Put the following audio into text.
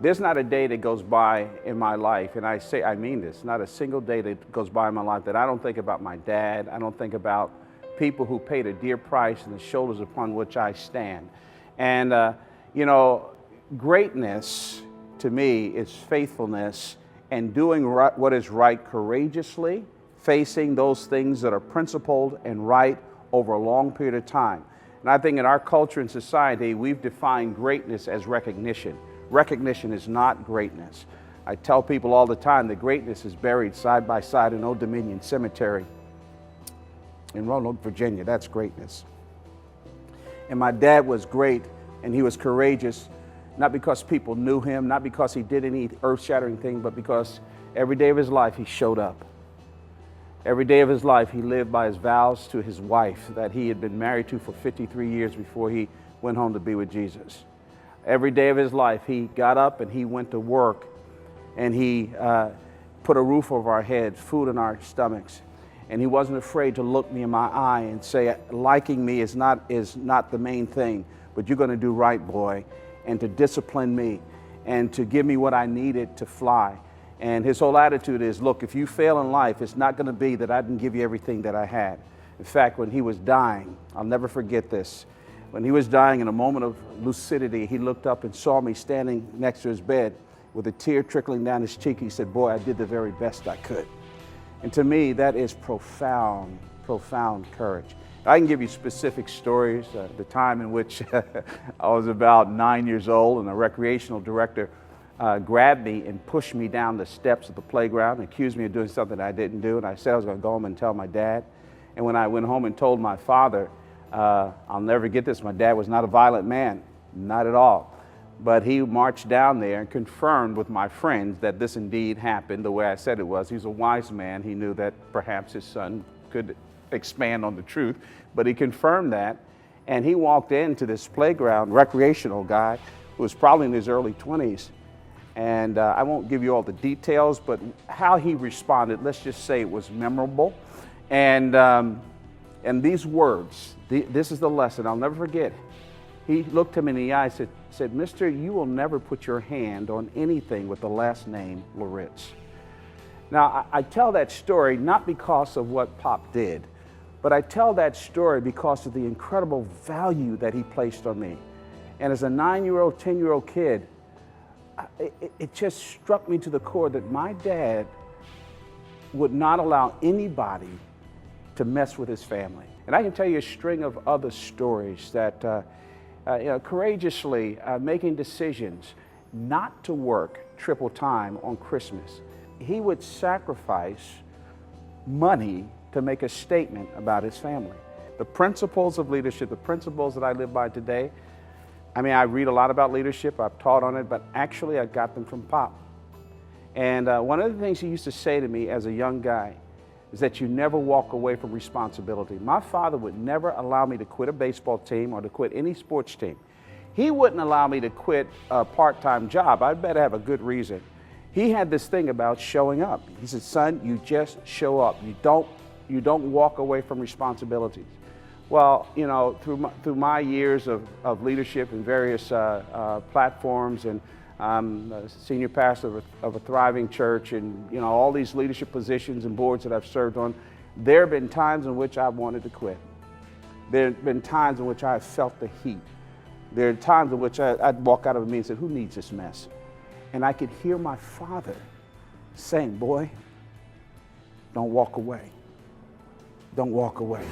There's not a day that goes by in my life, and I mean this, not a single day that goes by in my life that I don't think about my dad. I don't think about people who paid a dear price and the shoulders upon which I stand. And, you know, greatness to me is faithfulness and doing what is right courageously, facing those things that are principled and right over a long period of time. And I think in our culture and society, we've defined greatness as recognition. Recognition is not greatness. I tell people all the time that greatness is buried side by side in Old Dominion Cemetery in Roanoke, Virginia. That's greatness. And my dad was great, and he was courageous, not because people knew him, not because he did any earth-shattering thing, but because every day of his life he showed up. Every day of his life he lived by his vows to his wife that he had been married to for 53 years before he went home to be with Jesus. Every day of his life he got up and he went to work, and he put a roof over our heads, food in our stomachs. And he wasn't afraid to look me in my eye and say, liking me is not the main thing, but you're going to do right, boy, and to discipline me and to give me what I needed to fly. And his whole attitude is, look, if you fail in life, it's not going to be that I didn't give you everything that I had. In fact, when he was dying, I'll never forget this. When he was dying, in a moment of lucidity, he looked up and saw me standing next to his bed with a tear trickling down his cheek. He said, boy, I did the very best I could. And to me, that is profound, profound courage. I can give you specific stories. The time in which I was about 9 years old, and a recreational director grabbed me and pushed me down the steps of the playground and accused me of doing something I didn't do. And I said I was going to go home and tell my dad. And when I went home and told my father, I'll never get this, my dad was not a violent man, not at all. But he marched down there and confirmed with my friends that this indeed happened the way I said it was. He's a wise man. He knew that perhaps his son could expand on the truth, but he confirmed that. And he walked into this playground, recreational guy, who was probably in his early 20s. And I won't give you all the details, but how he responded, let's just say it was memorable. And these words, this is the lesson I'll never forget. He looked him in the eye and said, Mister, you will never put your hand on anything with the last name Loritz. Now, I tell that story not because of what Pop did, but I tell that story because of the incredible value that he placed on me. And as a 9-year-old, 10-year-old kid, it just struck me to the core that my dad would not allow anybody to mess with his family. And I can tell you a string of other stories that courageously making decisions not to work triple time on Christmas. He would sacrifice money to make a statement about his family. The principles of leadership, the principles that I live by today, I mean, I read a lot about leadership, I've taught on it, but actually I got them from Pop. And one of the things he used to say to me as a young guy is that you never walk away from responsibility. My father would never allow me to quit a baseball team or to quit any sports team. He wouldn't allow me to quit a part-time job. I'd better have a good reason. He had this thing about showing up. He said, son, you just show up. You don't walk away from responsibilities. Well, you know, through my years of leadership in various platforms, and I'm a senior pastor of a thriving church, and you know, all these leadership positions and boards that I've served on, there have been times in which I've wanted to quit. There have been times in which I've felt the heat. There are times in which I'd walk out of a meeting and say, who needs this mess? And I could hear my father saying, boy, don't walk away. Don't walk away.